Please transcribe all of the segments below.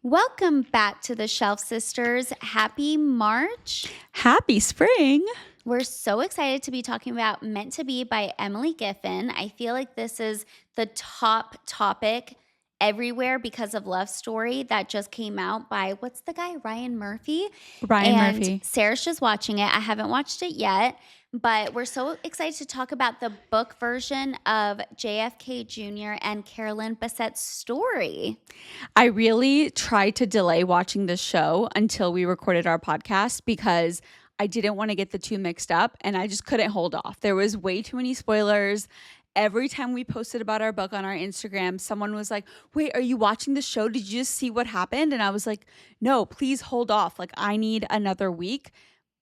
Welcome back to the Shelf Sisters. Happy March. Happy spring. We're so excited to be talking about Meant to Be by Emily Giffin. I feel like this is the top topic everywhere because of Love Story that just came out by, what's the guy? Ryan Murphy. Ryan And Murphy. Sarah's just watching it. I haven't watched it yet, but we're so excited to talk about the book version of JFK Jr. and Carolyn Bessette's story. I really tried to delay watching this show until we recorded our podcast because I didn't want to get the two mixed up and I just couldn't hold off. There was way too many spoilers. Every time we posted about our book on our Instagram, someone was like, wait, are you watching the show? Did you just see what happened? And I was like, no, please hold off. Like, I need another week.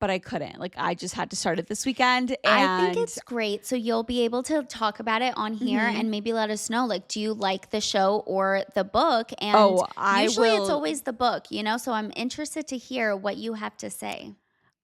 But I couldn't. Like, I just had to start it this weekend. And I think it's great. So you'll be able to talk about it on here and maybe let us know, like, do you like the show or the book? And usually it's always the book, So I'm interested to hear what you have to say.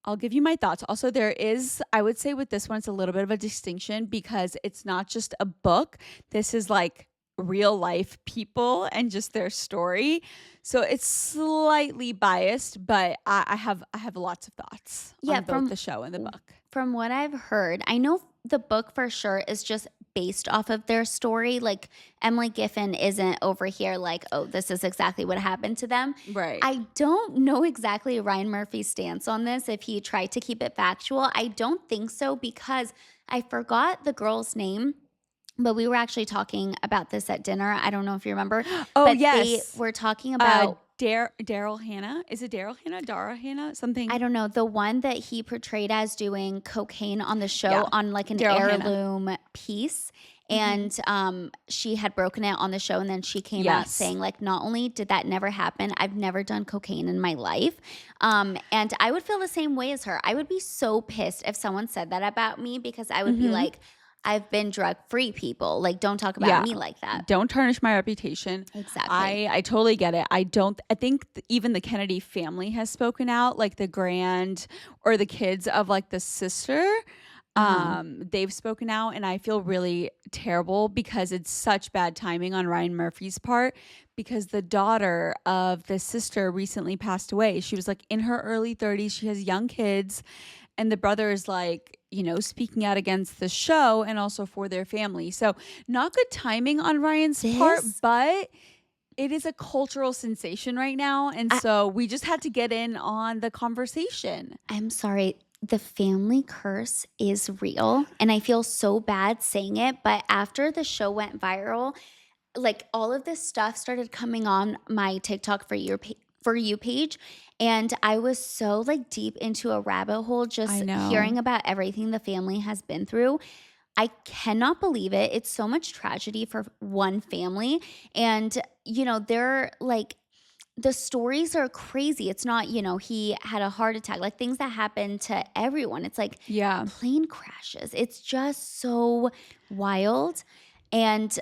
I'll give you my thoughts. Also, there is, I would say with this one, it's a little bit of a distinction because it's not just a book. This is like real life people and just their story. So it's slightly biased, but I have lots of thoughts on both the show and the book. From what I've heard, I know the book for sure is just based off of their story. Like, Emily Giffin isn't over here like, oh, this is exactly what happened to them. Right. I don't know exactly Ryan Murphy's stance on this, if he tried to keep it factual. I don't think so because I forgot the girl's name. But we were actually talking about this at dinner. I don't know if you remember. Oh, but yes. They were talking about Daryl Hannah. Is it Daryl Hannah? Dara Hannah? Something? I don't know. The one that he portrayed as doing cocaine on the show on like an heirloom piece. And she had broken it on the show. And then she came out saying, like, not only did that never happen, I've never done cocaine in my life. And I would feel the same way as her. I would be so pissed if someone said that about me because I would be like, I've been drug-free, people. Like, don't talk about me like that. Don't tarnish my reputation. Exactly. I totally get it. I think even the Kennedy family has spoken out, like the grand or the kids of like the sister. They've spoken out and I feel really terrible because it's such bad timing on Ryan Murphy's part because the daughter of the sister recently passed away. She was like in her early 30s. She has young kids. And the brother is like, speaking out against the show and also for their family. So not good timing on Ryan's part, but it is a cultural sensation right now. And so we just had to get in on the conversation. I'm sorry. The family curse is real. And I feel so bad saying it. But after the show went viral, like all of this stuff started coming on my TikTok For You page. And I was so like deep into a rabbit hole just hearing about everything the family has been through. I cannot believe it. It's so much tragedy for one family. And, they're like, the stories are crazy. It's not, he had a heart attack, like things that happen to everyone. It's like plane crashes. It's just so wild. And,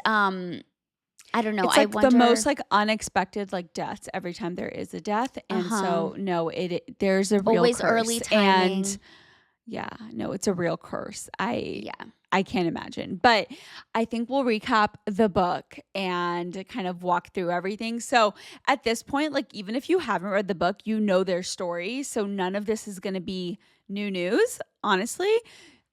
I don't know. It's like the most like unexpected like deaths every time there is a death. And so no, there's a real always curse. Early timing. And it's a real curse. I can't imagine. But I think we'll recap the book and kind of walk through everything. So at this point, like even if you haven't read the book, you know their story. So none of this is going to be new news, honestly.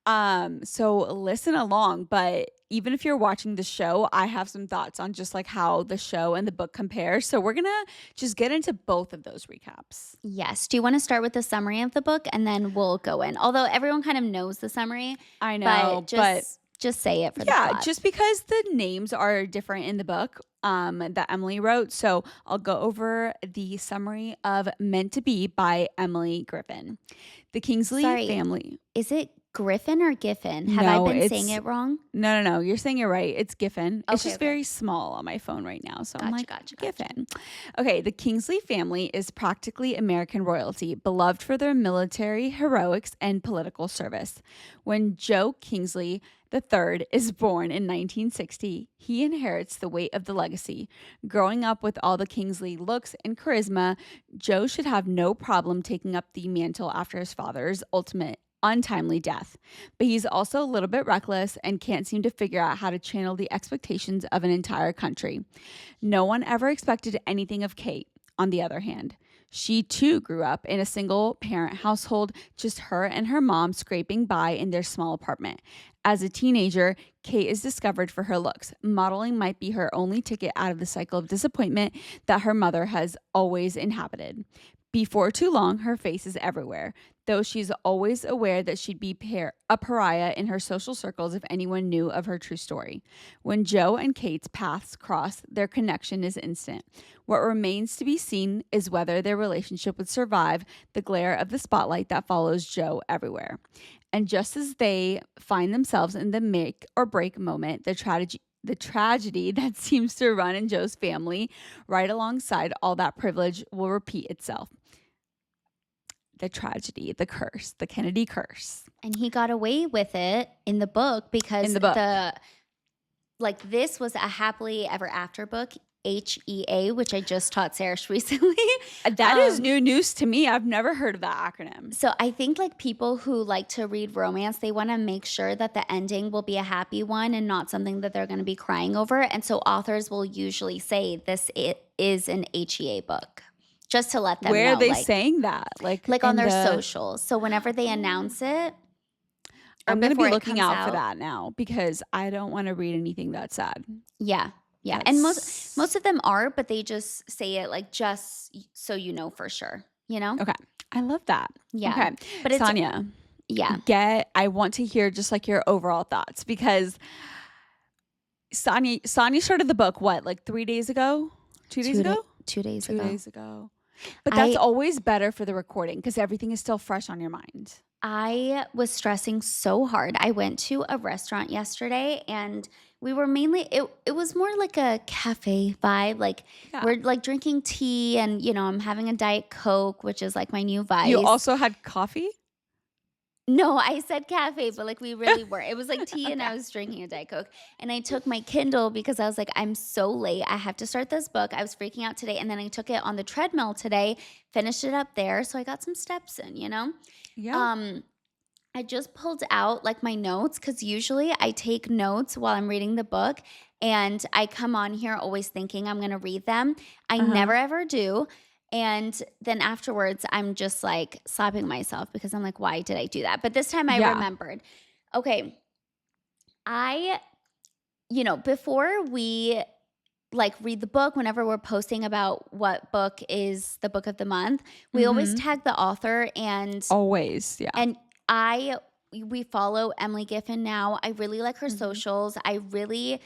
So listen along, but even if you're watching the show, I have some thoughts on just like how the show and the book compare. So we're going to just get into both of those recaps. Yes. Do you want to start with the summary of the book and then we'll go in? Although everyone kind of knows the summary. I know, but just say it for the plot. Yeah, just because the names are different in the book that Emily wrote. So I'll go over the summary of Meant to Be by Emily Giffin. The Kingsley family. Is it Griffin or Giffin? Have I been saying it wrong? No. You're saying it right. It's Giffin. It's just very small on my phone right now. So I'm like, Giffin. Okay. The Kingsley family is practically American royalty, beloved for their military heroics and political service. When Joe Kingsley III is born in 1960, he inherits the weight of the legacy. Growing up with all the Kingsley looks and charisma, Joe should have no problem taking up the mantle after his father's ultimate untimely death. But he's also a little bit reckless and can't seem to figure out how to channel the expectations of an entire country. No one ever expected anything of Kate. on the other hand, she too grew up in a single parent household, just her and her mom scraping by in their small apartment. As a teenager, Kate is discovered for her looks. Modeling might be her only ticket out of the cycle of disappointment that her mother has always inhabited. Before too long, her face is everywhere, though she's always aware that she'd be a pariah in her social circles if anyone knew of her true story. When Joe and Kate's paths cross, their connection is instant. What remains to be seen is whether their relationship would survive the glare of the spotlight that follows Joe everywhere. And just as they find themselves in the make or break moment, the tragedy that seems to run in Joe's family, right alongside all that privilege, will repeat itself. The tragedy, the curse, the Kennedy curse. And he got away with it in the book because this was a happily ever after book, HEA, which I just taught Sarah recently. That is new news to me. I've never heard of that acronym. So I think like people who like to read romance, they want to make sure that the ending will be a happy one and not something that they're going to be crying over. And so authors will usually say it is an HEA book. Just to let them know. Where are they saying that? Like on their socials. So whenever they announce it, I'm going to be looking out for that now because I don't want to read anything that's sad. Yeah. Yeah. And most of them are, but they just say it like just so you know for sure, you know? Okay. I love that. Yeah. Okay. But it's, Sonia. Yeah. I want to hear just like your overall thoughts because Sonia started the book, what, like 3 days ago? 2 days ago? 2 days ago. 2 days ago. But that's always better for the recording because everything is still fresh on your mind. I was stressing so hard. I went to a restaurant yesterday and we were mainly, it was more like a cafe vibe. Like we're like drinking tea and, you know, I'm having a Diet Coke, which is like my new vice. You also had coffee? No, I said cafe, but like we really were. It was like tea and I was drinking a Diet Coke. And I took my Kindle because I was like, I'm so late. I have to start this book. I was freaking out today. And then I took it on the treadmill today, finished it up there. So I got some steps in, you know? Yeah. I just pulled out like my notes because usually I take notes while I'm reading the book. And I come on here always thinking I'm going to read them. I never ever do. And then afterwards, I'm just like slapping myself because I'm like, why did I do that? But this time I remembered. Okay. Before we like read the book, whenever we're posting about what book is the book of the month, we always tag the author and always, yeah. And we follow Emily Giffin now. I really like her socials. I really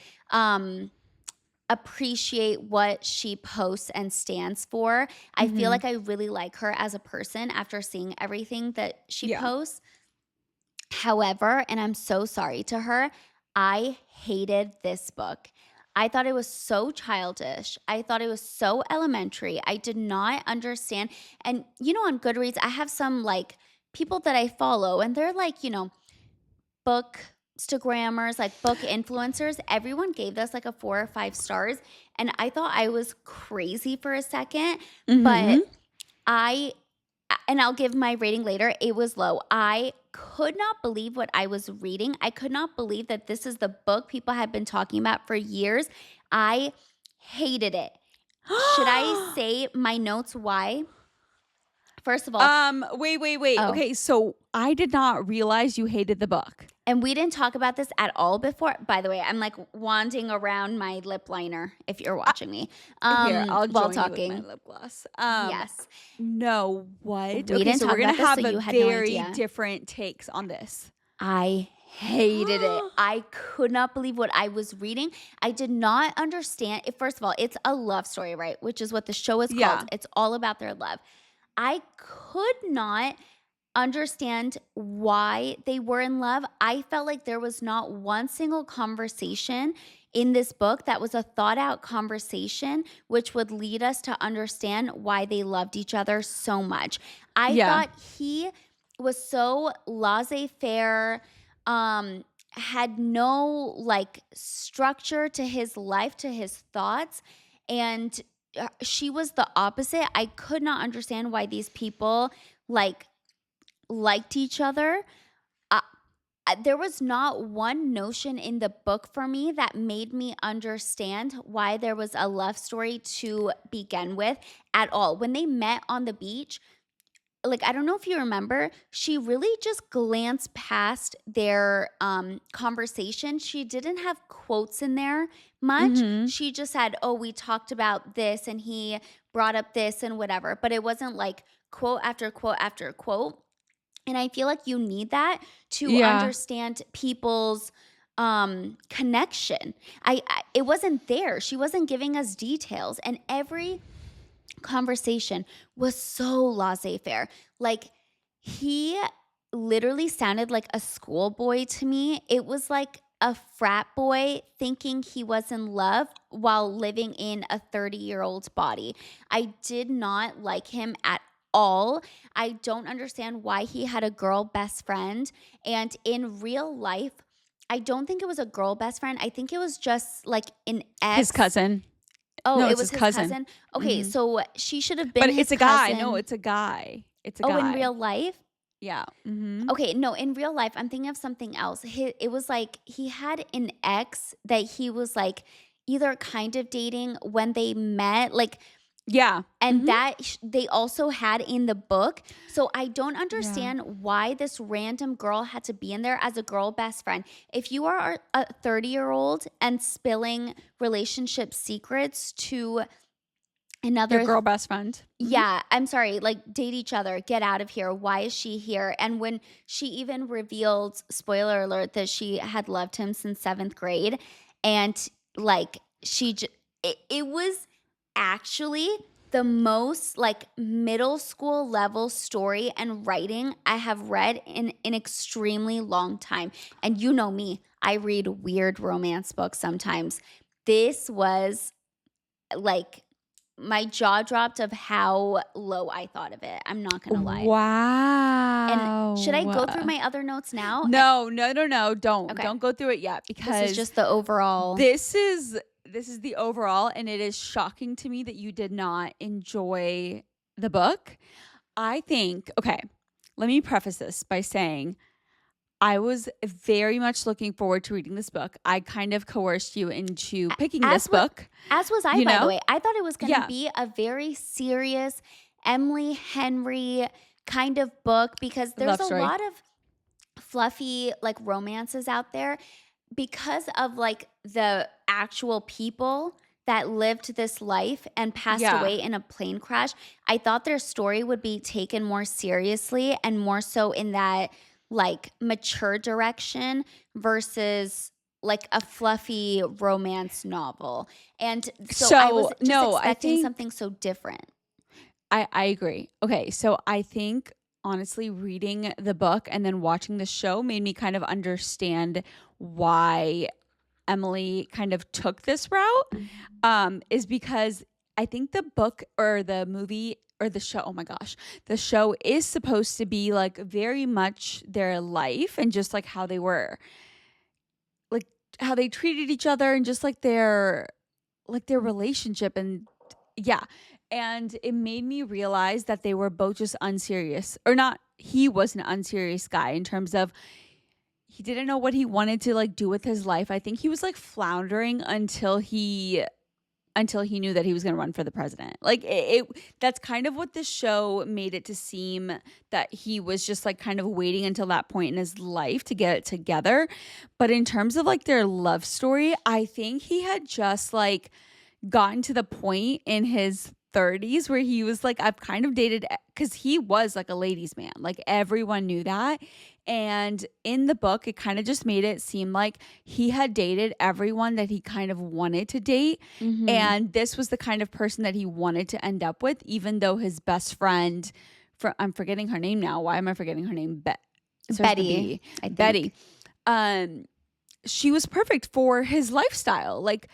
appreciate what she posts and stands for. I feel like I really like her as a person after seeing everything that she posts. However, and I'm so sorry to her, I hated this book. I thought it was so childish. I thought it was so elementary. I did not understand. And you know, on Goodreads, I have some like people that I follow and they're like, you know, book Instagrammers, like book influencers. Everyone gave this like a 4 or 5 stars. And I thought I was crazy for a second, but I'll give my rating later. It was low. I could not believe what I was reading. I could not believe that this is the book people had been talking about for years. I hated it. Should I say my notes why? First of all, wait. Oh. Okay, so I did not realize you hated the book. And we didn't talk about this at all before. By the way, I'm like wanding around my lip liner if you're watching me. Here, I'll while join talking. You with my lip gloss. Yes. No, what? We didn't so talk we're gonna about have this, so you a had no very idea. different takes on this. I hated it. I could not believe what I was reading. I did not understand. First of all, it's a love story, right? Which is what the show is called. Yeah. It's all about their love. I could not understand why they were in love. I felt like there was not one single conversation in this book that was a thought out conversation which would lead us to understand why they loved each other so much. I thought he was so laissez-faire, had no like structure to his life, to his thoughts, and she was the opposite. I could not understand why these people liked each other. there was not one notion in the book for me that made me understand why there was a love story to begin with at all. When they met on the beach, like, I don't know if you remember, she really just glanced past their conversation. She didn't have quotes in there much. Mhm. She just said, "Oh, we talked about this and he brought up this and whatever." But it wasn't like quote after quote after quote. And I feel like you need that to Yeah. understand people's connection. I it wasn't there. She wasn't giving us details, and every conversation was so laissez-faire. Like, he literally sounded like a schoolboy to me. It was like a frat boy thinking he was in love while living in a 30-year-old's body. I did not like him at all. I don't understand why he had a girl best friend. And in real life, I don't think it was a girl best friend. I think it was just like an His ex. cousin. Oh, No, it it's was his his cousin. cousin? Okay, Mhm. so she should have been But his it's a guy. No, cousin. it's a guy. It's a Oh, in guy. real life? Yeah. Mhm. Okay, no, in real life, I'm thinking of something else. It was like he had an ex that he was like either kind of dating when they met, like, Yeah. and Mhm. that they also had in the book. So I don't Yeah. understand why this random girl had to be in there as a girl best friend. If you are a 30-year-old and spilling relationship secrets to Your another. girl best friend. Mhm. Yeah, I'm sorry, like, date each other, get out of here. Why is she here? And when she even revealed, spoiler alert, that she had loved him since 7th grade, and like it was actually the most like middle school level story and writing I have read in an extremely long time. And you know me, I read weird romance books sometimes. This was like my jaw dropped of how low I thought of it. I'm not gonna lie. And should I go through Wow. my other notes now? And No, no, no, no, don't. okay, Don't go through it yet this is because just the overall. this is the overall, and it is shocking to me that you did not enjoy the book. I think, okay, let me preface this by saying I was very much looking forward to reading this book. I kind of coerced you into picking this As what book, as was I, you by the know? way. I thought it was gonna Yeah. be a very serious Emily Henry kind of book because there's Love a story. lot of fluffy like romances out there because of like the actual people that lived this life and passed Yeah. away in a plane crash. I thought their story would be taken more seriously and more so in that like mature direction versus like a fluffy romance novel. And so I So, was just no, I expecting think something so different. I agree. Okay, so I think honestly reading the book and then watching the show made me kind of understand why Emily kind of took this route. Is because I think the book or the movie or the show, oh my gosh, the show is supposed to be like very much their life and just like how they were, like how they treated each other and just like their relationship and yeah. And it made me realize that they were both just unserious or not. He was an unserious guy in terms of he didn't know what he wanted to like do with his life. I think he was like floundering until he knew that he was going to run for the president. Like that's kind of what this show made it to seem, that he was just like kind of waiting until that point in his life to get it together. But in terms of like their love story, I think he had just like gotten to the point in his 30s where he was like, I've kind of dated, because he was like a ladies' man. Like everyone knew that. And in the book, it kind of just made it seem like he had dated everyone that he kind of wanted to date. Mhm. And this was the kind of person that he wanted to end up with, even though his best friend, I'm forgetting her name now. Why am I forgetting her name? It starts with a Betty, B. I Betty. think. She was perfect for his lifestyle. Like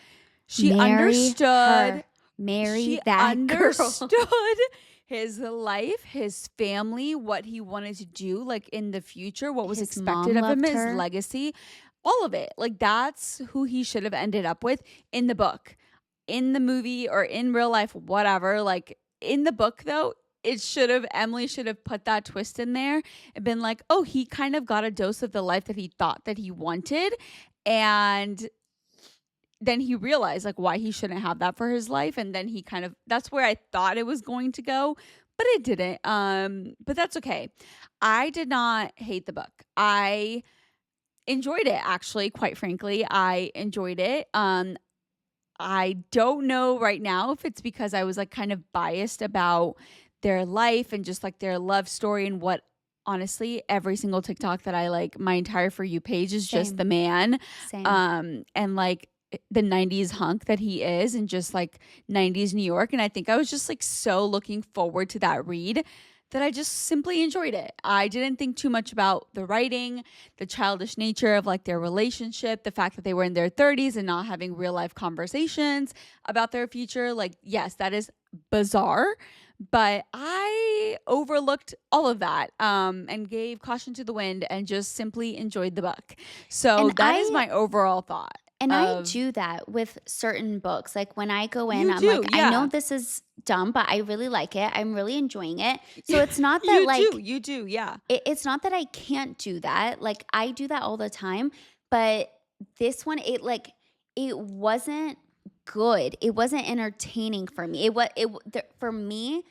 she Marry understood her. Marry she that girl. understood his life, his family, what he wanted to do, like in the future, what was His expected mom of him, loved his her. legacy, all of it. Like that's who he should have ended up with in the book. In the movie or in real life, whatever. Like in the book, though, Emily should have put that twist in there and been like, oh, he kind of got a dose of the life that he thought that he wanted. And then he realized like why he shouldn't have that for his life. And then that's where I thought it was going to go, but it didn't. But that's okay. I did not hate the book. I enjoyed it, actually, quite frankly. I enjoyed it. I don't know right now if it's because I was like kind of biased about their life and just like their love story and what, honestly, every single TikTok that I like, my entire For You page is just Same. the man. Same. And like the 90s hunk that he is and just like 90s New York. And I think I was just like so looking forward to that read that I just simply enjoyed it. I didn't think too much about the writing, the childish nature of like their relationship, the fact that they were in their 30s and not having real life conversations about their future. Like, yes, that is bizarre, but I overlooked all of that and gave caution to the wind and just simply enjoyed the book. So And that is my overall thought. I do that with certain books. Like when I go in, You I'm do, like, I know yeah. this is dumb, but I really like it. I'm really enjoying it. So it's not that You do, yeah. it's not that I can't do that. Like I do that all the time, but this one, it wasn't good. It wasn't entertaining for me. For me,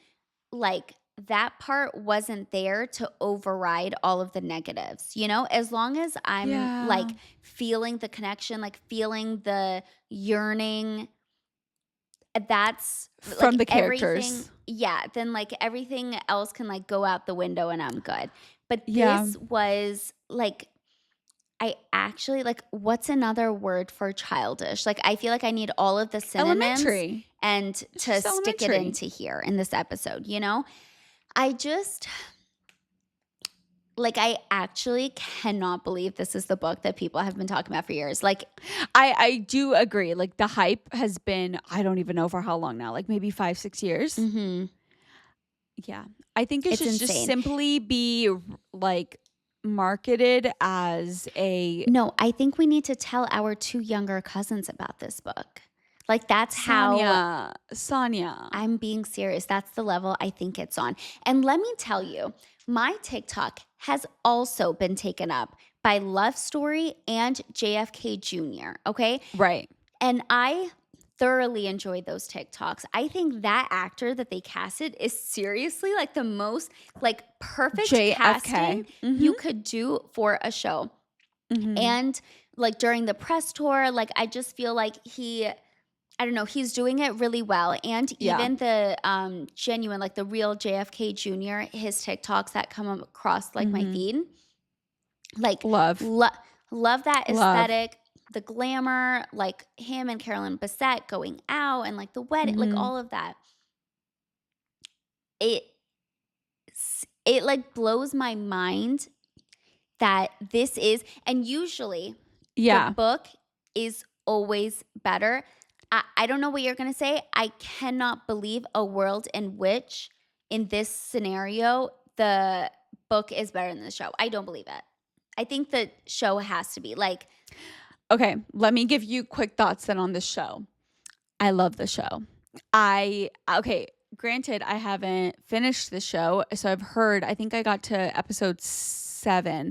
like that part wasn't there to override all of the negatives, as long as I'm Yeah. like feeling the connection, like feeling the yearning, that's From like the everything. characters. Yeah, then like everything else can like go out the window and I'm good. But Yeah. this was like, I actually like, what's another word for childish? Like I feel like I need all of the synonyms Elementary. and It's to just stick it elementary. into here in this episode. I just like, I actually cannot believe this is the book that people have been talking about for years. Like, I do agree. Like the hype has been, I don't even know for how long now, like maybe 5-6 years. Yeah. I think it it's should just insane. simply be like marketed as a No, I think we need to tell our two younger cousins about this book. Like, that's how Sonia. I'm being serious. That's the level I think it's on. And let me tell you, my TikTok has also been taken up by Love Story and JFK Jr. Okay. Right. And I thoroughly enjoyed those TikToks. I think that actor that they casted is seriously like the most like perfect casting JFK. you could do for a show. And like during the press tour, like I just feel like I don't know, he's doing it really well. And Yeah. even the genuine, like the real JFK Jr., his TikToks that come across like my feed, like Love. love that Love. aesthetic, the glamour, like him and Carolyn Bessette going out and like the wedding, like all of that. It like blows my mind that this is, and usually the book is always better. I don't know what you're going to say. I cannot believe a world in which, in this scenario, the book is better than the show. I don't believe it. I think the show has to be like. Okay, let me give you quick thoughts then on the show. I love the show. Granted, I haven't finished the show, so I've heard, I think I got to episode 6,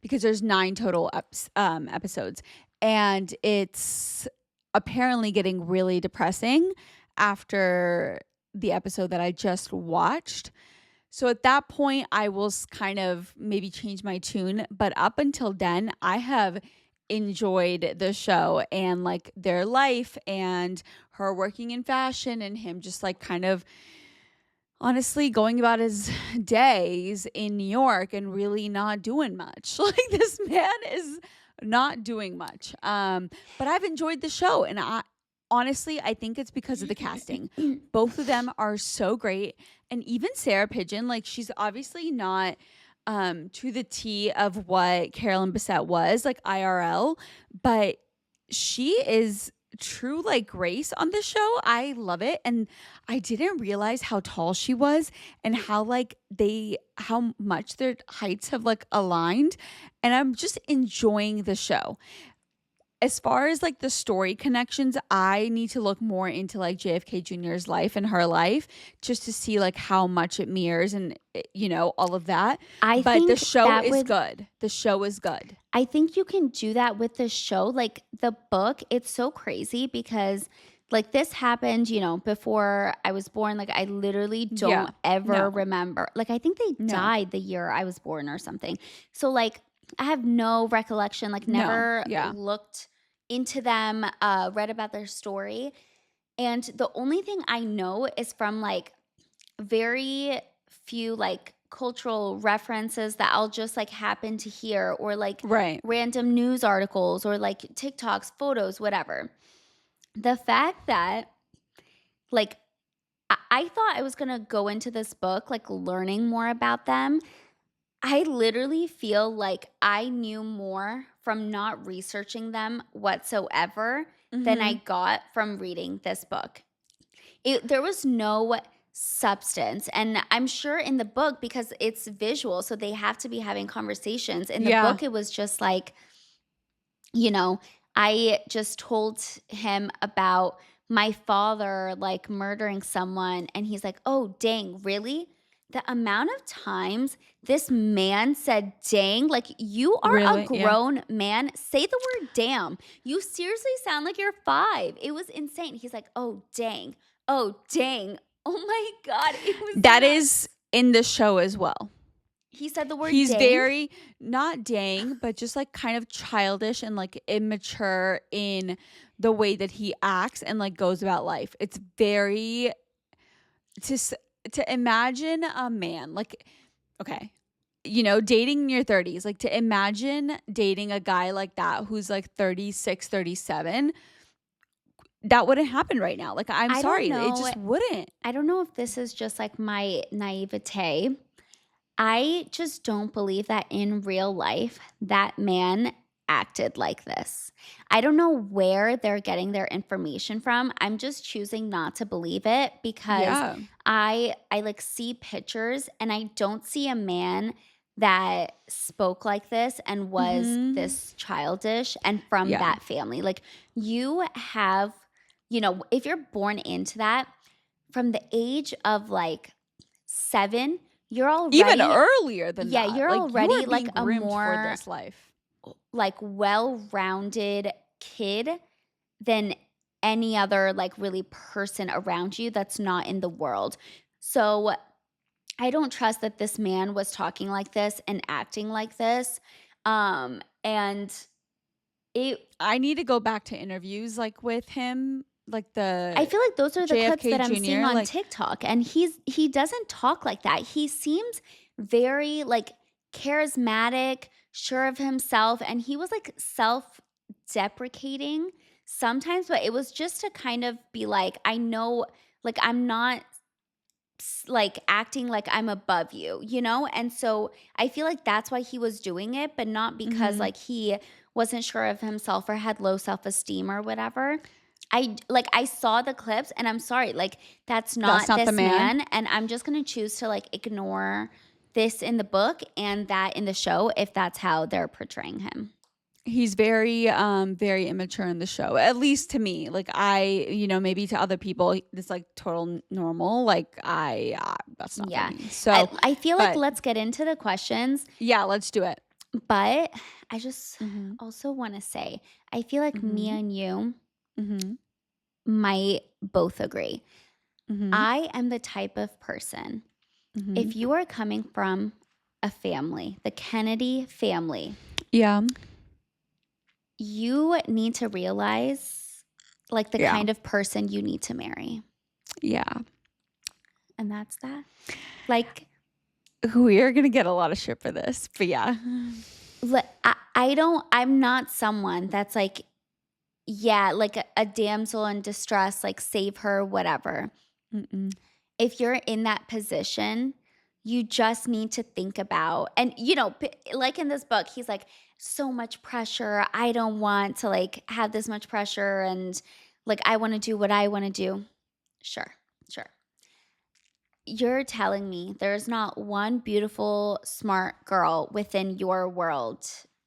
because there's 9 total episodes. And it's apparently getting really depressing after the episode that I just watched. So at that point, I will kind of maybe change my tune. But up until then, I have enjoyed the show and like their life and her working in fashion and him just like kind of honestly going about his days in New York and really not doing much. Like this man is not doing much. But I've enjoyed the show, and I think it's because of the casting. Both of them are so great. And even Sarah Pigeon, like she's obviously not to the T of what Carolyn Bessette was, like IRL, but she is true like Grace on the show. I love it. And I didn't realize how tall she was and how much their heights have like aligned. And I'm just enjoying the show. as far as, like, the story connections, I need to look more into, like, JFK Jr.'s life and her life just to see, like, how much it mirrors and, all of that, I but the think show that is would good. The show is good. I think you can do that with the show. Like the book, it's so crazy because like this happened, before I was born. Like I literally Yeah. don't ever No. remember. Like I think they No. died the year I was born or something. So like I have no recollection, like No. never Yeah. looked into them, read about their story. And the only thing I know is from like very few like cultural references that I'll just like happen to hear or like Right. random news articles or like TikToks, photos, whatever. The fact that like I thought I was going to go into this book like learning more about them. I literally feel like I knew more from not researching them whatsoever than I Mhm. got from reading this book. There was no substance, and I'm sure in the book because it's visual, so they have to be having conversations. In the Yeah. book, it was just like, you know, I just told him about my father, like, murdering someone, and he's like, "Oh, dang, really?" The amount of times this man said "dang," like, you are a Really? Yeah. grown man, say the word "damn." You seriously sound like you're 5. It was insane. He's like, "Oh, dang. Oh, dang." Oh my god, it was That is nuts. in the show as well. He said the word He's "dang"? very not dang, but just, like, kind of childish and, like, immature in the way that he acts and, like, goes about life. It's very to s to imagine a man, like okay, dating in your 30s, like, to imagine dating a guy like that who's, like, 36, 37, that wouldn't happen right now. Like, I'm I don't sorry, it know just wouldn't. I don't know if this is just, like, my naivete. I just don't believe that in real life that man acted like this. I don't know where they're getting their information from. I'm just choosing not to believe it because Yeah. I like see pictures and I don't see a man that spoke like this and was Mhm. this childish and from Yeah. that family. Like you have, if you're born into that from the age of like 7, you're Even already earlier than yeah, that, you're like, you are already like being a groomed for more this life. like well-rounded kid than any other like really person around you that's not in the world. So I don't trust that this man was talking like this and acting like this. And it I need to go back to interviews, like, with him, like I the feel like those are the clips JFK that I'm seeing Jr., on like TikTok, and he doesn't talk like that. He seems very, like, charismatic, sure of himself, and he was, like, self-deprecating sometimes, but it was just to kind of be like, "I know like, I'm not like, acting like I'm above you," you know? And so, I feel like that's why he was doing it, but not because, mhm. like, he wasn't sure of himself or had low self-esteem or whatever. I saw the clips and I'm sorry, like, that's That's not not the this man. man, and I'm just gonna choose to, like, ignore this in the book and that in the show if that's how they're portraying him. He's very immature in the show, at least to me. Like, maybe to other people, it's, like, total normal, like, that's not for Yeah. me. I So, I feel like but let's get into the questions, yeah, let's do it. but I just Mhm. also wanna say, I feel like me Mhm. and you Mhm. might both agree. Mhm. I am the type of person, Mhm. if you are coming from a family, the Kennedy family, Yeah. you need to realize, like, the Yeah. kind of person you need to marry, Yeah. and that's that. Like, We are gonna get a lot of shit for this, but yeah. I'm not someone that's like, yeah, like a damsel in distress, like, save her, whatever. Mm-mm. If you're in that position, you just need to think about and, like in this book, he's like, "So much pressure. I don't want to, like, have this much pressure and, like, I wanna do what I wanna do." Sure, sure. You're telling me there's not one beautiful, smart girl within your world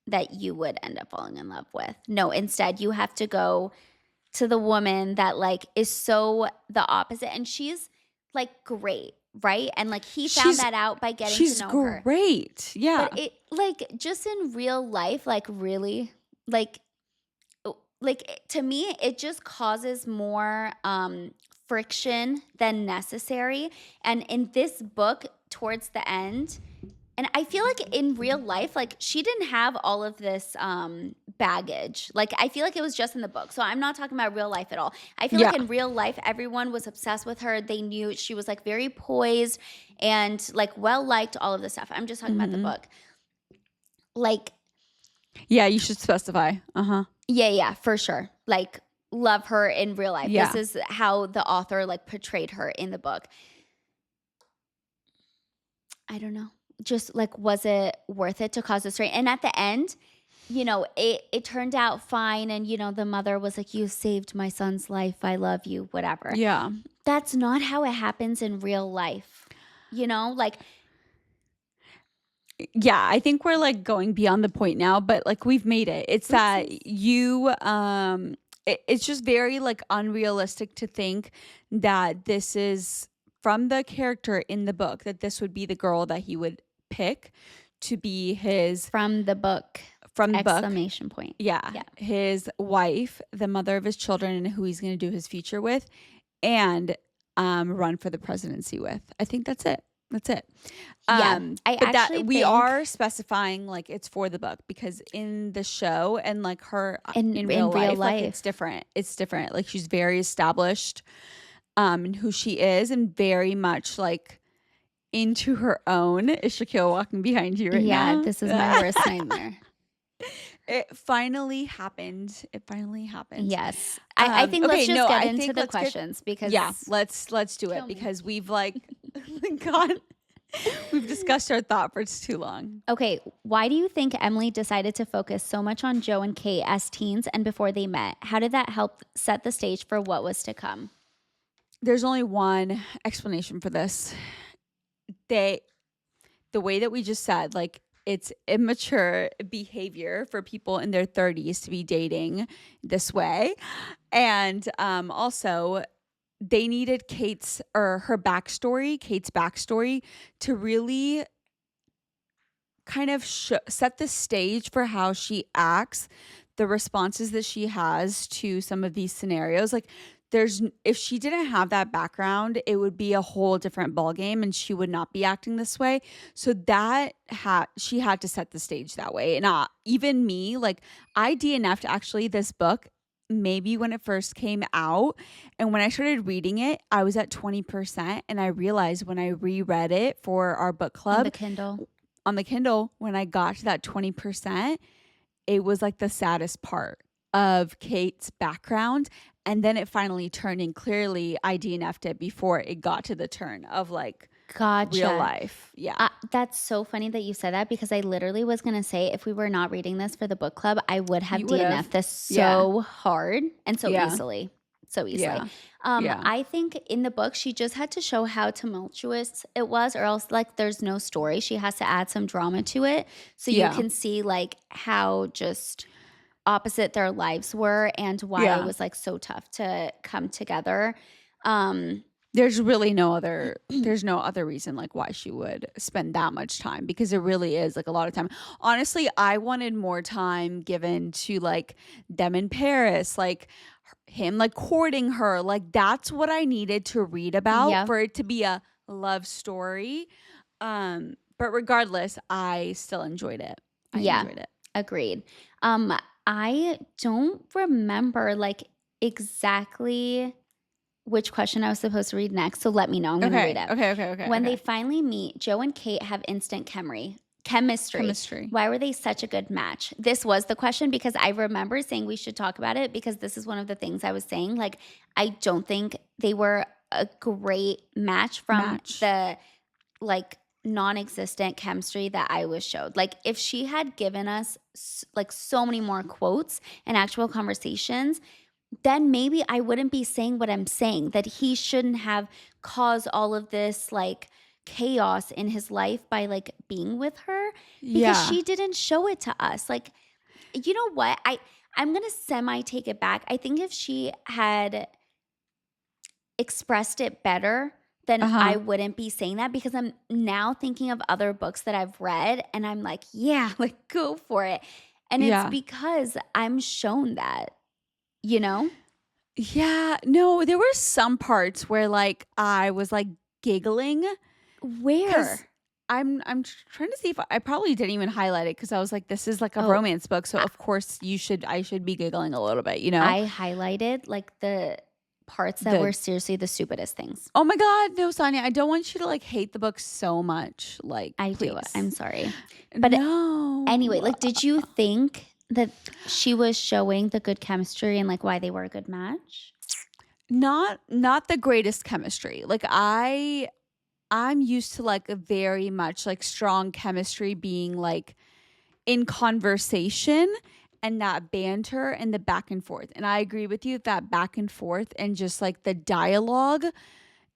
that you would end up falling in love with. No, instead you have to go to the woman that like is so the opposite, and she's like great, right? And like he found She's that out by getting to she's know her. great. Yeah. But it like just in real life, like really, like to me it just causes more friction than necessary. And in this book towards the end, and I feel like in real life, like she didn't have all of this baggage. Like I feel like it was just in the book. So I'm not talking about real life at all. I feel Yeah. like in real life, everyone was obsessed with her. They knew she was like very poised and like well liked, all of this stuff. I'm just talking about the book. Like, Yeah, you should specify. Uh-huh. yeah, for sure. Like love her in real life. Yeah. This is how the author like portrayed her in the book. I don't know. Just like, was it worth it to cause this strain? And at the end, you know, it turned out fine. And, you know, the mother was like, you saved my son's life. I love you, whatever. Yeah. That's not how it happens in real life. You know, like, yeah, I think we're like going beyond the point now, but like we've made it. It's that you it's just very like unrealistic to think that this is from the character in the book, that this would be the girl that he would pick to be his from the book. Exclamation point. Yeah. His wife, the mother of his children, and who he's going to do his future with, and run for the presidency with. I think that's it. That's it. We are specifying like it's for the book, because in the show and like her in real life, like it's different. It's different. Like she's very established in who she is, and very much like into her own. Is Shaquille walking behind you right now? Yeah, this is my worst nightmare. It finally happened. Yes. I think let's just get into the questions because let's do it, because we've like we've discussed our thought for too long. Okay, why do you think Emily decided to focus so much on Joe and Kate as teens and before they met? How did that help set the stage for what was to come? There's only one explanation for this. The way that we just said, like, it's immature behavior for people in their 30s to be dating this way. And also, they needed Kate's backstory to really kind of set the stage for how she acts, the responses that she has to some of these scenarios. Like, if she didn't have that background, it would be a whole different ballgame, and she would not be acting this way. So that she had to set the stage that way. And even me, like, I DNF'd actually this book maybe when it first came out, and when I started reading it, I was at 20%, and I realized when I reread it for our book club on the Kindle, when I got to that 20%, it was like the saddest part of Kate's background. And then it finally turned, and clearly I DNF'd it before it got to the turn of like real life. Yeah. That's so funny that you said that, because I literally was going to say, if we were not reading this for the book club, I would have DNF'd this so hard and so easily. So easily. I think in the book, she just had to show how tumultuous it was, or else like there's no story. She has to add some drama to it. So you can see like how just opposite their lives were, and why it was like so tough to come together. There's really no other reason like why she would spend that much time, because it really is like a lot of time. Honestly, I wanted more time given to like them in Paris, like him like courting her. Like that's what I needed to read about for it to be a love story. But regardless, I still enjoyed it. I enjoyed it. Agreed. I don't remember like exactly which question I was supposed to read next, so let me know. I'm going to read it. Okay. When they finally meet, Joe and Kate have instant chemistry. Why were they such a good match? This was the question, because I remember saying we should talk about it, because this is one of the things I was saying. Like, I don't think they were a great match from the like non-existent chemistry that I was showed. Like, if she had given us like so many more quotes and actual conversations, then maybe I wouldn't be saying what I'm saying, that he shouldn't have caused all of this like chaos in his life by like being with her because Yeah. she didn't show it to us. Like, you know what? I'm going to semi take it back. I think if she had expressed it better, then I Uh-huh. wouldn't be saying that because I'm now thinking of other books that I've read and I'm like, yeah, like go for it. And it's Yeah. because I'm shown that, you know? Yeah. No, there were some parts where like I was like giggling because Where? trying to see if I probably didn't even highlight it because I was like, this is like a Oh, romance book, so I, of course I should be giggling a little bit, you know? I highlighted like the parts that were The seriously the stupidest things. Oh my God, no, Sonia, I don't want you to like hate the book so much. Like, I do. please. I'm sorry. But anyway, No. like, did you think that she was showing the good chemistry and like why they were a good match? Not the greatest chemistry. Like I'm used to like a very much like strong chemistry being like in conversation and that banter and the back and forth. And I agree with you that back and forth and just like the dialogue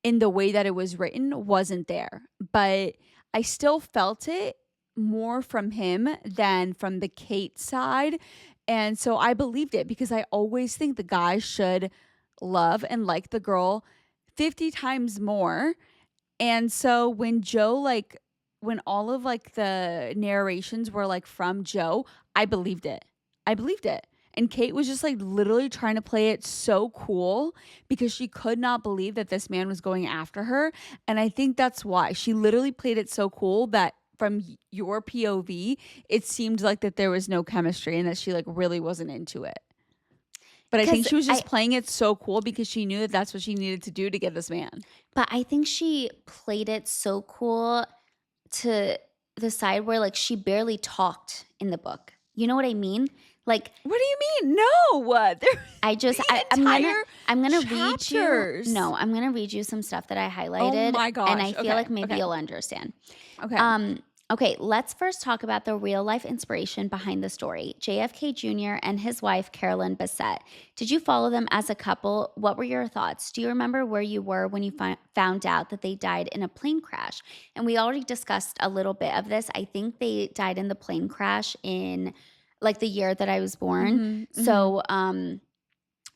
in the way that it was written wasn't there. But I still felt it more from him than from the Kate side. And so I believed it because I always think the guy should love and like the girl 50 times more. And so when Joe, like, when all of like the narrations were like from Joe, I believed it. I believed it. And Kate was just like literally trying to play it so cool because she could not believe that this man was going after her. And I think that's why she literally played it so cool that from your POV, it seemed like that there was no chemistry and that she like really wasn't into it. But I think Because she was I, just playing it so cool because she knew that that's what she needed to do to get this man. but I think she played it so cool to the side where like she barely talked in the book. You know what I mean? Like What do you mean? No. There I just the I'm entire gonna read you chapters. no, I'm gonna read you some stuff that I Oh highlighted my and gosh. I feel Okay. like maybe Okay. you'll understand. Okay. Okay, let's first talk about the real life inspiration behind the story. JFK Jr. and his wife Carolyn Bessette. Did you follow them as a couple? What were your thoughts? Do you remember where you were when you found out that they died in a plane crash? And we already discussed a little bit of this. I think they died in the plane crash in like the year that I was born. Mhm. Mhm. So,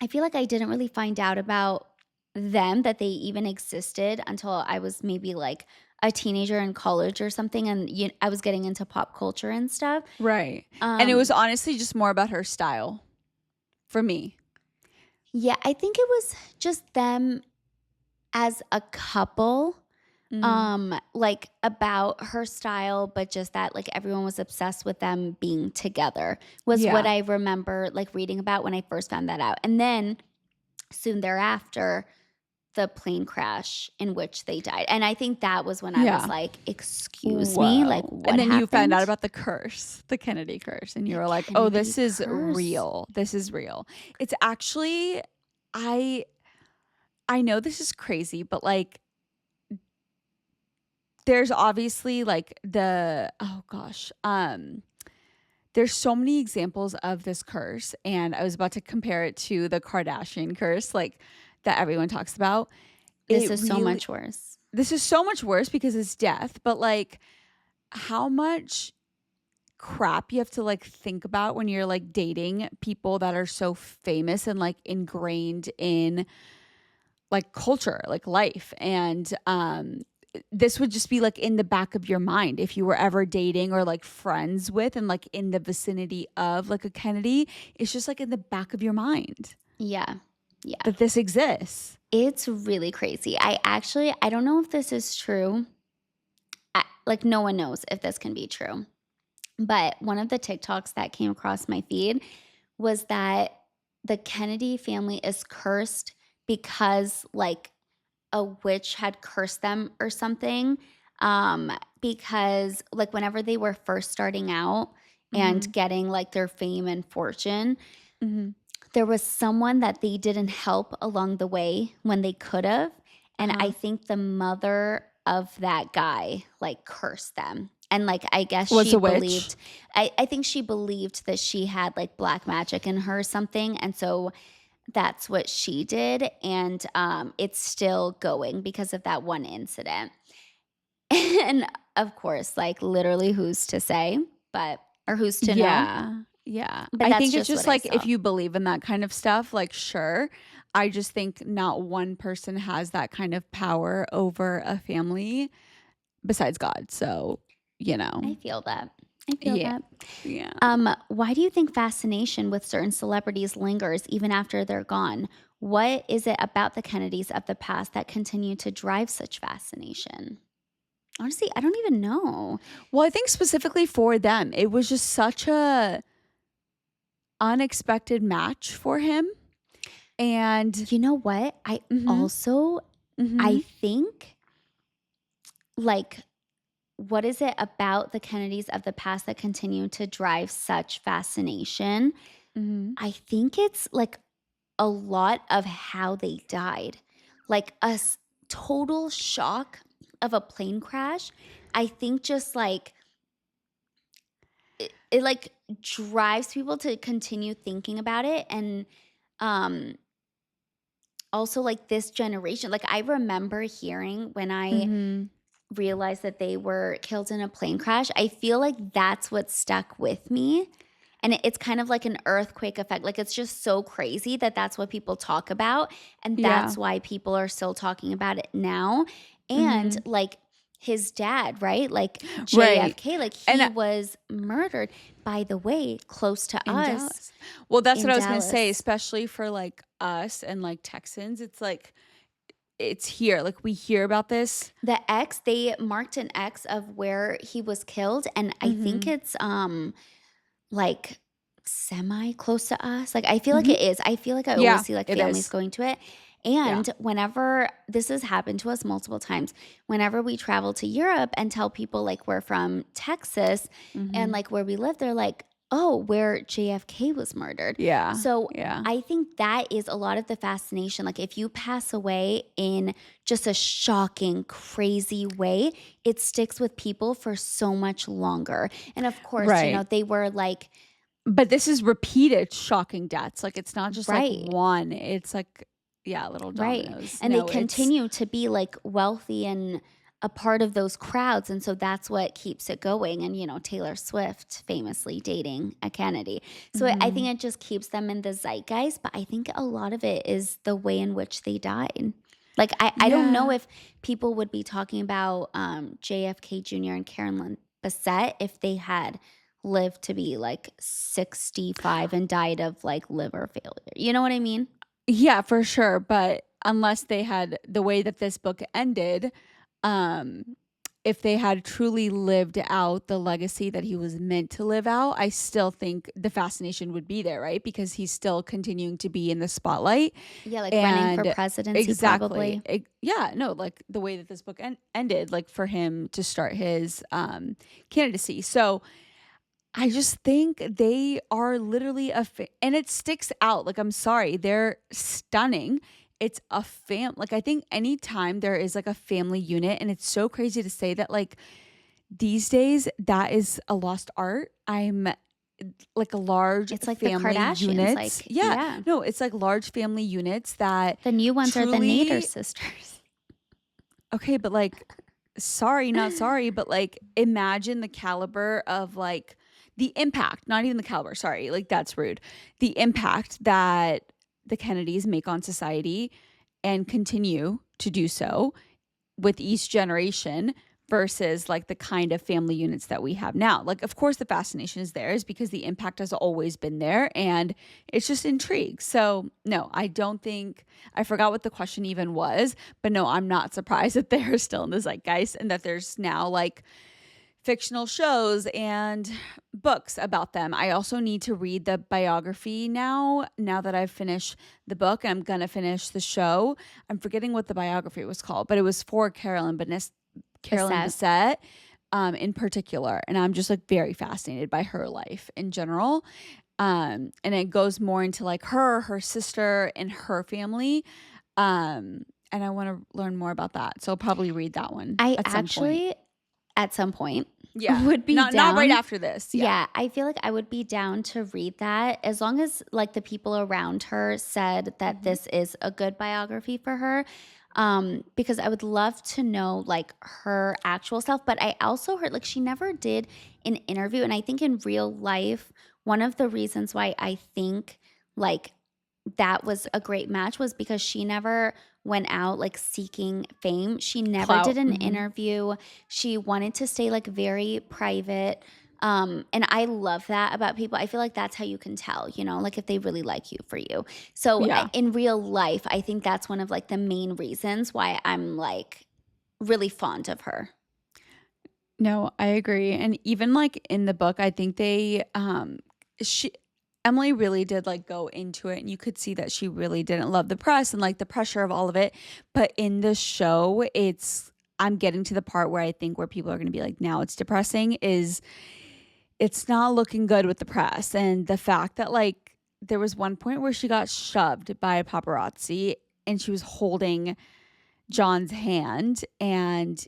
I feel like I didn't really find out about them, that they even existed until I was maybe like a teenager in college or something, and I was getting into pop culture and stuff. Right. And it was Um, honestly just more about her style for me. yeah, I think it was just them as a couple, Mm. like about her style, but just that like everyone was obsessed with them being together was what Yeah. I remember like reading about when I first found that out. And then soon thereafter, the plane crash in which they died. And I think that was when I was Yeah. like, "Excuse me, like Whoa. And what then you found out happened?" about the curse, the Kennedy curse, and you The were like, "Oh, Kennedy this is curse. real. This is real." It's actually I I know this is crazy, but like there's obviously like oh gosh, there's so many examples of this curse, and I was about to compare it to the Kardashian curse, like that everyone talks about. This It is so really much worse. This is so much worse because it's death, but like how much crap you have to like think about when you're like dating people that are so famous and like ingrained in like culture, like life. And this would just be like in the back of your mind if you were ever dating or like friends with and like in the vicinity of like a Kennedy. It's just like in the back of your mind Yeah. Yeah. that this exists. It's really crazy. I don't know if this is true. Like no one knows if this can be true. But one of the TikToks that came across my feed was that the Kennedy family is cursed because like a witch had cursed them or something. Because like whenever they were first starting out Mm-hmm. and getting like their fame and fortune, Mm-hmm. there was someone that they didn't help along the way when they could have. And I Uh-huh. think the mother of that guy like cursed them. And like I guess Was she a witch. believed I think she believed that she had like black magic in her or something. And so that's what she did. And it's still going because of that one incident. And of course, like literally who's to say, but or who's to know? Yeah. Yeah. But I that's think it's just just what I like if saw. you believe in that kind of stuff, like, sure. I just think not one person has that kind of power over a family besides God. So, you I know. feel that. I feel Yeah. that. Yeah. Why do you think fascination with certain celebrities lingers even after they're gone? What is it about the Kennedys of the past that continue to drive such fascination? Honestly, I don't even know. Well, I think specifically for them, it was just such a unexpected match for him. And You know what? mhm. Also I Mhm. think like what is it about the Kennedys of the past that continue to drive such fascination? Mhm. I think it's like a lot of how they died. Like total shock of a plane crash. I think just like it like drives people to continue thinking about it and um also like this generation. Like I remember hearing when I Mhm. realized that they were killed in a plane crash. I feel like that's what stuck with me. And it's kind of like an earthquake effect. Like it's just so crazy that that's what people talk about. And Yeah. that's why people are still talking about it now. And Mhm. like his dad, right? Like Right. JFK, like And he was murdered, by the way, close to in us Dallas. Well, that's what in I was gonna say, Dallas. especially for, like, us and, like, Texans, it's like it's here, like, we hear about this. The X, they marked an X of where he was killed. And I think Mhm. it's like, semi close to us? Like, I feel like Mhm. it is. I feel like I always Yeah, see, like, it families is. going to it, Yeah. and whenever this has happened to us multiple times, whenever we travel to Europe and tell people, like, we're from Texas and, Mhm. like, where we live, they're like, "Oh, where JFK was murdered." Yeah. So, Yeah. I think that is a lot of the fascination, like, if you pass away in just a shocking, crazy way, it sticks with people for so much longer, and, of course, Right. they were, like, But this is repeated shocking deaths, like, it's not just, like, right, one, it's like yeah, little right, dominoes. and they No, it's continue to be, like, wealthy and a part of those crowds, and so that's what keeps it going, and, Taylor Swift famously dating a Kennedy. So I think mhm. it just keeps them in the zeitgeist, but I think a lot of it is the way in which they died. Like, I don't know Yeah. if people would be talking about, JFK Jr. and Carolyn Bessette if they had lived to be, like, 65 and died of, like, liver failure. You know what I mean? Yeah, for sure, but unless they had the way that this book ended, um, if they had truly lived out the legacy that he was meant to live out, I still think the fascination would be there, right? Because he's still continuing to be in the spotlight. Yeah, like, running for And presidency exactly. probably. Yeah, no, like the way that this book ended, like for him to start his candidacy. So I just think they are literally and it sticks out. Like, I'm sorry, they're stunning. It's a like, I think anytime there is like a family unit, and it's so crazy to say that, like, these days, that is a lost art. Like a large It's like the family Kardashians, units. like Yeah, yeah. no, it's like large family units that The new ones are the Nader truly, sisters. okay, but like, sorry, not sorry, but like, imagine the caliber of like the impact, not even the caliber, sorry, like, that's rude. The impact that the Kennedys make on society and continue to do so with each generation versus like the kind of family units that we have now. Like, of course, the fascination is there is because the impact has always been there and it's just intrigue. So, no, I don't think I forgot what the question even was, but no, I'm not surprised that they're still in the zeitgeist and that there's now like fictional shows and books about them. I also need to read the biography now that I've finished the book. I'm going to finish the show. I'm forgetting what the biography was called, but it was for Carolyn Bessette. Bessette in particular. And I'm just like very fascinated by her life in general. And it goes more into like her sister, and her family. And I want to learn more about that. So I'll probably read that one I at some point. actually, at some point, Yeah. would be Not right down. after this. Yeah. Yeah, I feel like I would be down to read that as long as like the people around her said that Mhm. this is a good biography for her. because I would love to know like her actual self. But I also heard like she never did an interview. And I think in real life, one of the reasons why I think like that was a great match was because she never went out like seeking fame. She never did Clout. an interview. She wanted to stay like very private. And I love that about people. I feel like that's how you can tell, you know, like if they really like you for you. So Yeah. in real life, I think that's one of like the main reasons why I'm like really fond of her. No, I agree. And even like in the book, I think she Emily really did like go into it, and you could see that she really didn't love the press and like the pressure of all of it. But in the show, I'm getting to the part where I think where people are going to be like, now it's depressing, is it's not looking good with the press. And the fact that like there was one point where she got shoved by a paparazzi and she was holding John's hand, and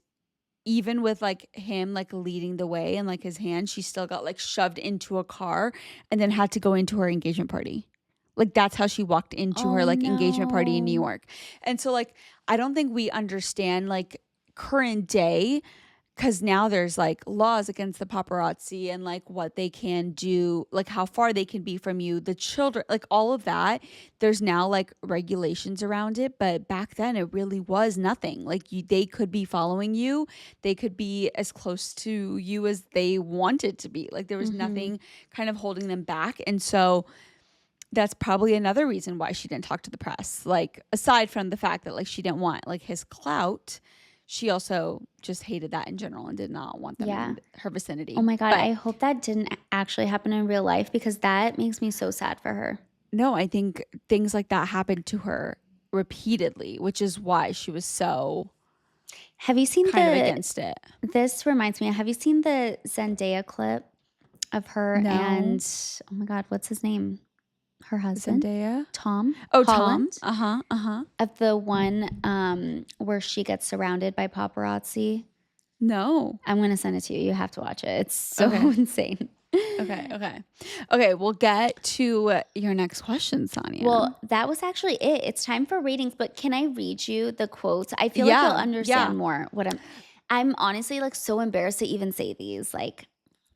even with like him like leading the way and like his hand, she still got like shoved into a car and then had to go into her engagement party. Like that's how she walked into her Oh like engagement party in New no. York. And so like I don't think we understand like current day, because now there's like laws against the paparazzi and like what they can do, like how far they can be from you, the children, like all of that. There's now like regulations around it, but back then it really was nothing. Like they could be following you, they could be as close to you as they wanted to be. Like there was Mm-hmm. nothing kind of holding them back. And so that's probably another reason why she didn't talk to the press. Like aside from the fact that like she didn't want like his clout, she also just hated that in general and did not want them Yeah. in her Oh vicinity. my God. But I hope that didn't actually happen in real life because that makes me so sad for her. no, I think things like that happened to her repeatedly, which is why she was so Have you seen kind of against it. this reminds me, have you seen the Zendaya clip of her No. and, oh my God, what's his name? Her husband, Zendaya? Tom Oh, Tom? Holland, Uh-huh. Uh-huh. of the one where she gets surrounded by paparazzi. No. I'm going to send it to you. You have to watch it. It's so Okay. insane. Okay. Okay. Okay, we'll get to your next question, Sonia. Well, that was actually it. It's time for ratings, but can I read you the quotes? I feel like you'll Yeah. understand Yeah. more what I'm honestly like so embarrassed to even say these. Like,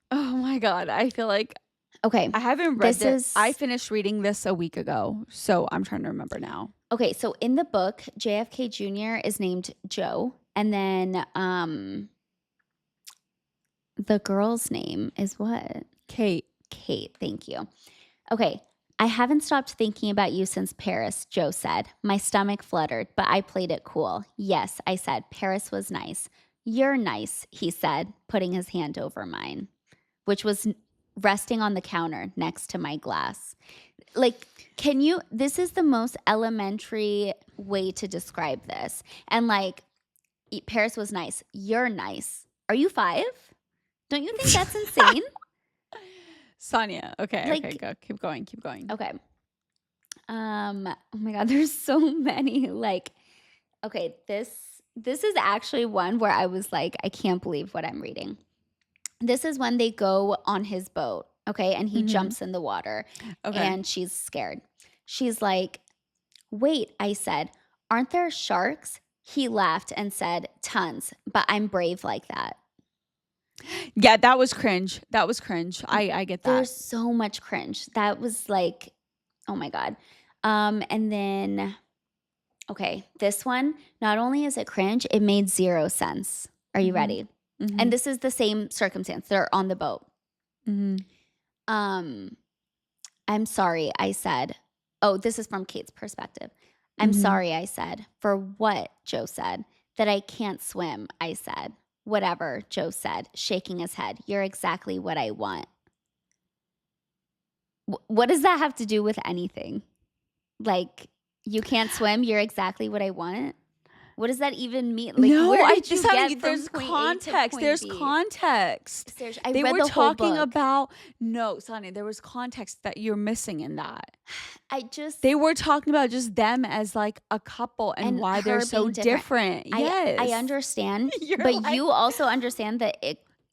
Oh my God. I feel like okay, I haven't read this it. I is finished reading this a week ago, so I'm trying to remember now. okay. So in the book, JFK Jr. is named Joe, and then the girl's name is what? Kate. Kate. Thank you. Okay. I haven't stopped thinking about you since Paris, Joe said. My stomach fluttered, but I played it cool. Yes, I said, Paris was nice. You're nice, he said, putting his hand over mine, which was resting on the counter next to my glass. Like, this is the most elementary way to describe this. And like, Paris was nice. You're nice. Are you 5? Don't you think that's insane? Sonia. Okay. Okay. Like, Go. Keep going. Keep going. okay. Oh my God, there's so many. Like, okay, this is actually one where I was like, I can't believe what I'm reading. This is when they go on his boat, okay, and he Mm-hmm. jumps in the water Okay. and she's scared. She's like, "Wait," I said, "aren't there sharks?" He laughed and said, "Tons, but I'm brave like that." Yeah, that was cringe. That was cringe. I get that. There's so much cringe. That was like, oh my God. And then okay, this one, not only is it cringe, it made 0 sense. Are you Mm-hmm. ready? Mm-hmm. And this is the same circumstance. They're on the boat. Mm-hmm. Um, I'm sorry, I said. Oh, this is from Kate's perspective. I'm Mm-hmm. sorry, I said. For what? Joe said. That I can't swim, I said. Whatever, Joe said, shaking his head. You're exactly what I want. What does that have to do with anything? Like, you can't swim, you're exactly what I want? What does that even mean? Like, No, where did you Sonia, get from there's point A to context. point There's B? context. Seriously, I They read were the whole talking book. about no, Sonia, there was context that you're missing in that. I just They were talking about just them as like a couple and why they're her so being different. different. I Yes. understand, You're but like, you also understand that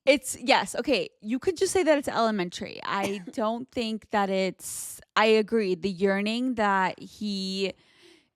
it's yes, okay. You could just say that it's elementary. I don't think that I agree. The yearning that he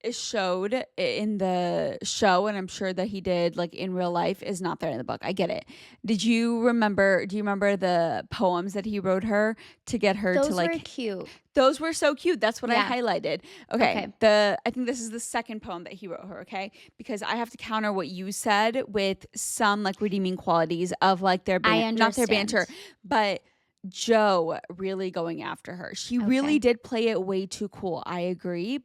is showed in the show, and I'm sure that he did like in real life, is not there in the book. I get it. Do you remember the poems that he wrote her to get her to Those were like, cute. those were so cute. That's what I Yeah. highlighted. Okay. Okay. I think this is the second poem that he wrote her, okay? Because I have to counter what you said with some like redeeming qualities of like their I not their understand. banter, but Joe really going after her. She really did play it way too cool. I agree.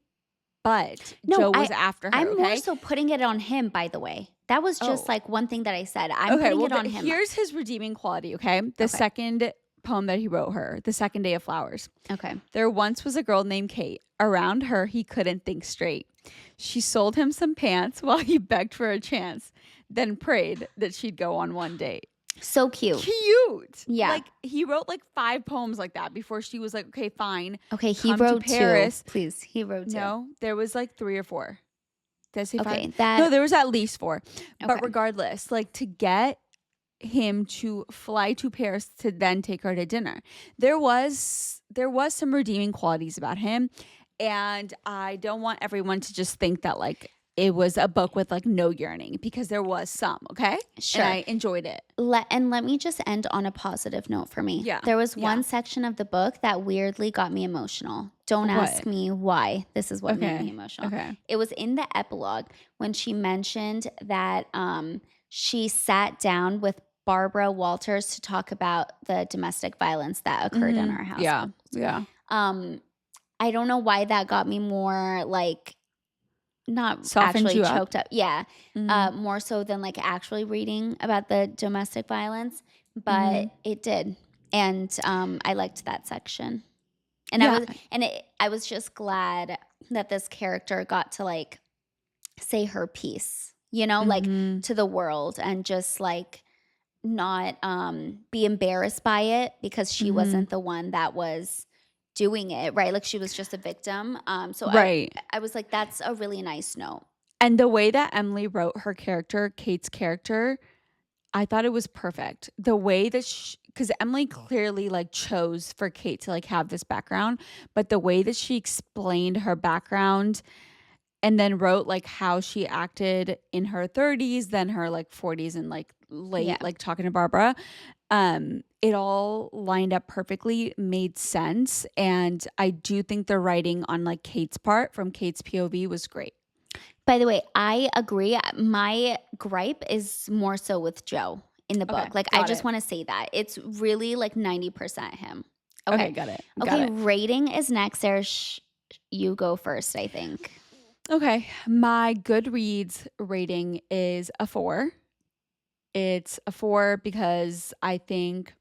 But No, Joe was after her, I'm more okay? so putting it on him, by the way. That was just Oh. like one thing that I said. I'm putting it on him. Here's his redeeming quality, okay? The second poem that he wrote her, The Second Day of Flowers. Okay. There once was a girl named Kate. Around her, he couldn't think straight. She sold him some pants while he begged for a chance, then prayed that she'd go on one date. So cute. Cute. Yeah. Like, he wrote like 5 poems like that before she was like, okay, fine. Okay, he come wrote to Paris. 2. Please, he wrote 2. No, there was like 3 or 4. Did I say 5? That No, there was at least 4. But Okay. regardless, like to get him to fly to Paris to then take her to dinner, there was some redeeming qualities about him, and I don't want everyone to just think that like it was a book with like no yearning, because there was some, okay? Sure. And I enjoyed it. Let me just end on a positive note for me. Yeah. There was Yeah. one section of the book that weirdly got me emotional. Don't ask me why. This is what made me emotional. Okay. It was in the epilogue when she mentioned that she sat down with Barbara Walters to talk about the domestic violence that occurred in her house. Yeah. Yeah. I don't know why that got me more like not Softened actually you up? choked up. Yeah. Mhm. More so than like actually reading about the domestic violence, but Mhm. it did. And I liked that section. And Yeah. I was just glad that this character got to like say her piece, you know, like Mhm. to the world, and just like not be embarrassed by it because she Mhm. wasn't the one that was doing it, right? Like she was just a victim. So Right. I was like, that's a really nice note. And the way that Emily wrote her character, Kate's character, I thought it was perfect. The way that because Emily clearly like chose for Kate to like have this background, but the way that she explained her background and then wrote like how she acted in her 30s, then her like 40s and like late, Yeah. like talking to Barbara, it all lined up perfectly, made sense. And I do think the writing on like Kate's part from Kate's POV was great. By the way, I agree. My gripe is more so with Joe in the book. Okay, Like, I got just it. want to say that. It's really like 90% him. Okay, got it. Okay, rating is next. Sarah, you go first, I think. Okay, my Goodreads rating is a 4. It's a 4 because I think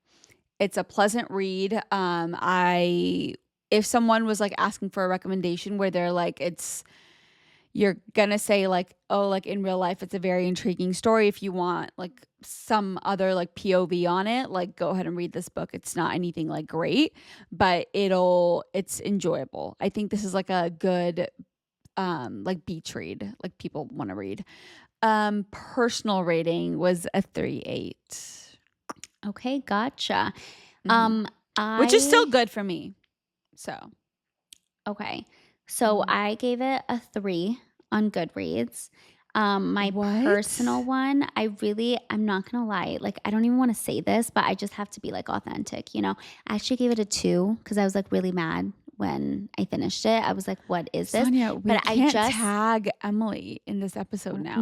it's a pleasant read. If someone was like asking for a recommendation where they're like, you're gonna say like, oh, like in real life, it's a very intriguing story. If you want like some other like POV on it, like go ahead and read this book. It's not anything like great, but it's enjoyable. I think this is like a good like beach read, like people want to read. Personal rating was a 3.8. Okay, gotcha. Which is still good for me. So okay. So I gave it a 3 on Goodreads. My personal one, I'm not gonna lie, like I don't even want to say this, but I just have to be like authentic, you know. I actually gave it a 2 because I was like really mad when I finished it. I was like, what is this? Sonia, we but can't tag Emily in this episode now.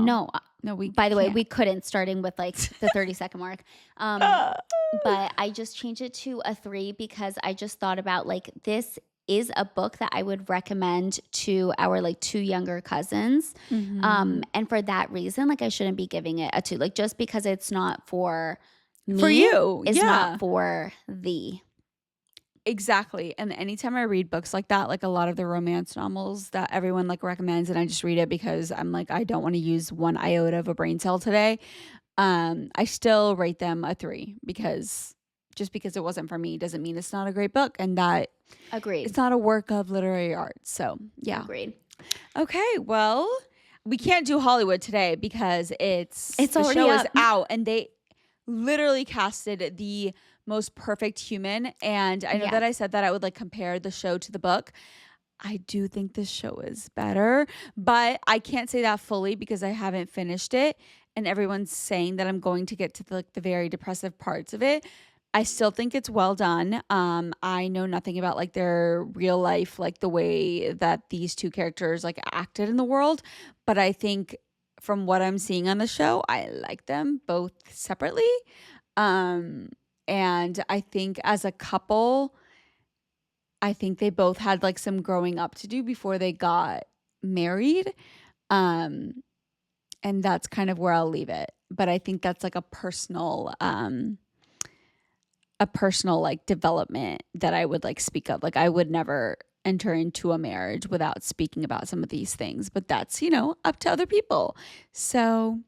No, we by the way, can't. we couldn't, starting with like the 30-second mark. But I just changed it to a 3 because I just thought about like this is a book that I would recommend to our like 2 younger cousins. And for that reason, like I shouldn't be giving it a 2. Like just because it's not for me, for you, it's not for thee. Exactly. And anytime I read books like that, like a lot of the romance novels that everyone like recommends, and I just read it because I'm like, I don't want to use 1 iota of a brain cell today. I still rate them a 3 because just because it wasn't for me doesn't mean it's not a great book, and that Agreed. it's not a work of literary art. So yeah. Agreed. Okay. Well, we can't do Hollywood today because it's the already show up. is out, and they literally casted the most perfect human. And I know that I said that I would like compare the show to the book. I do think this show is better, but I can't say that fully because I haven't finished it, and everyone's saying that I'm going to get to the very depressive parts of it. I still think it's well done. I know nothing about like their real life, like the way that these two characters like acted in the world, but I think from what I'm seeing on the show, I like them both separately. Um, and I think as a couple, I think they both had like some growing up to do before they got married. Um, and that's kind of where I'll leave it. But I think that's like a personal like development that I would like speak of. Like I would never enter into a marriage without speaking about some of these things, but that's, up to other people. So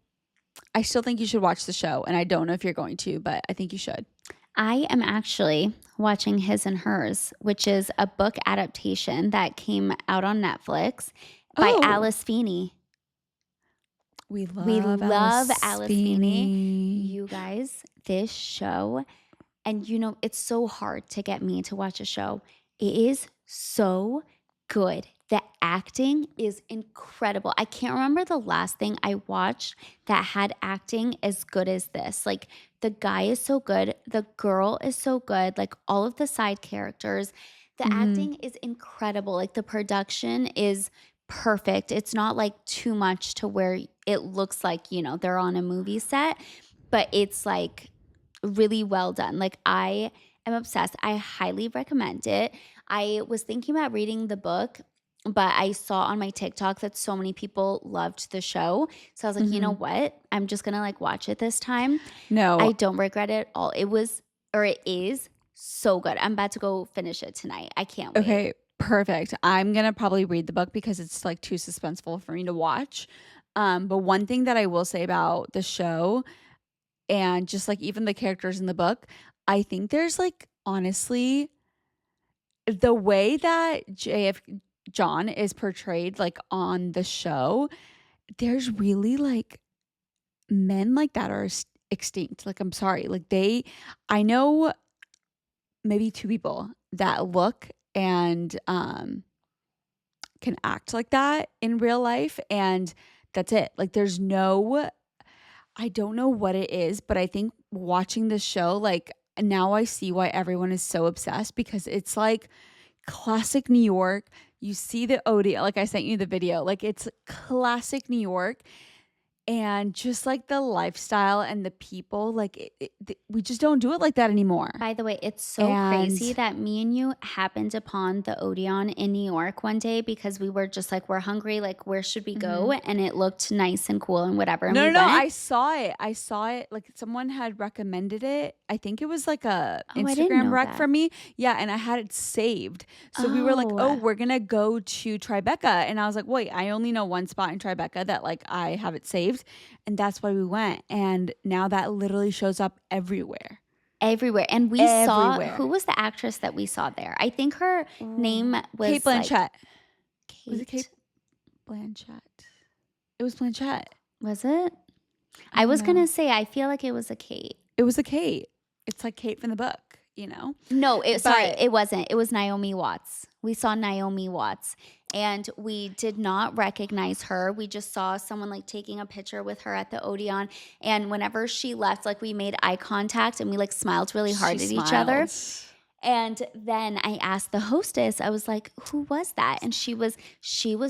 I still think you should watch the show. And I don't know if you're going to, but I think you should. I am actually watching His and Hers, which is a book adaptation that came out on Netflix by Oh, Alice Feeney. we We love Alice Feeney. Feeney. You guys, this show, and it's so hard to get me to watch a show. It is so good. The acting is incredible. I can't remember the last thing I watched that had acting as good as this. Like, the guy is so good. The girl is so good. Like, all of the side characters. The Mhm. acting is incredible. Like, the production is perfect. It's not like too much to where it looks like, they're on a movie set, but it's like really well done. Like, I am obsessed. I highly recommend it. I was thinking about reading the book, but I saw on my TikTok that so many people loved the show. So I was like, you know Mhm. what? I'm just going to like watch it this time. No. I don't regret it at all. It is so good. I'm about to go finish it tonight. I can't wait. Okay, perfect. I'm gonna probably read the book because it's like too suspenseful for me to watch. But one thing that I will say about the show and just like even the characters in the book, I think there's like honestly the way that JF John is portrayed like on the show, there's really like men like that are extinct. Like I'm sorry, like I know maybe two people that look and can act like that in real life, and that's it. Like I don't know what it is, but I think watching the show, like now I see why everyone is so obsessed because it's like classic New York. You see the Odeon, like I sent you the video, like it's classic New York. And just like the lifestyle and the people, like we just don't do it like that anymore. By the way, it's so crazy And that me and you happened upon the Odeon in New York one day because we were just like, we're hungry. Like, where should we go? Mhm. And it looked nice and cool and whatever. And No, we no, no. went. I saw it. I saw it. Like someone had recommended it. I think it was like a Oh, I didn't Instagram know rec that. for me. Yeah, and I had it saved. So we were like, "Oh, Oh, we're gonna go to Tribeca," and I was like, "Wait, I only know one spot in Tribeca that like I have it saved," and that's why we went. And now that literally shows up everywhere, everywhere. And we saw, everywhere. who was the actress that we saw there? I think her name Kate was like Blanchett. Was it Kate Kate. Blanchett? It was Blanchett. Was it? I I don't was going know. to say, I feel like it was a Kate. It was a Kate. It's like Kate from the book, you know? No, sorry, But it wasn't. It was Naomi Watts. We saw Naomi Watts and we did not recognize her. We just saw someone like taking a picture with her at the Odeon. And whenever she left, like we made eye contact and we like smiled really hard she at each other. smiled. And then I asked the hostess, I was like, who was that? And she was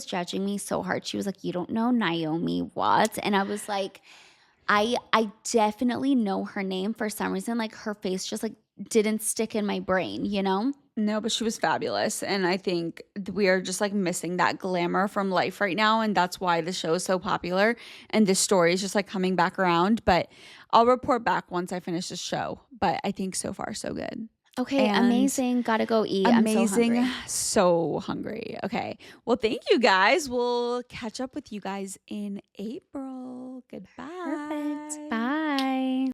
judging me so hard. She was like, you don't know Naomi Watts? And I was like, I definitely know her name for some reason. Like her face just like didn't stick in my brain, you know? No, but she was fabulous. And I think we are just like missing that glamour from life right now. And that's why the show is so popular. And this story is just like coming back around. But I'll report back once I finish the show. But I think so far, so good. Okay, And amazing. Gotta go eat. amazing. I'm so hungry. So hungry. Okay. Well, thank you guys. We'll catch up with you guys in April. Perfect. Goodbye. Bye.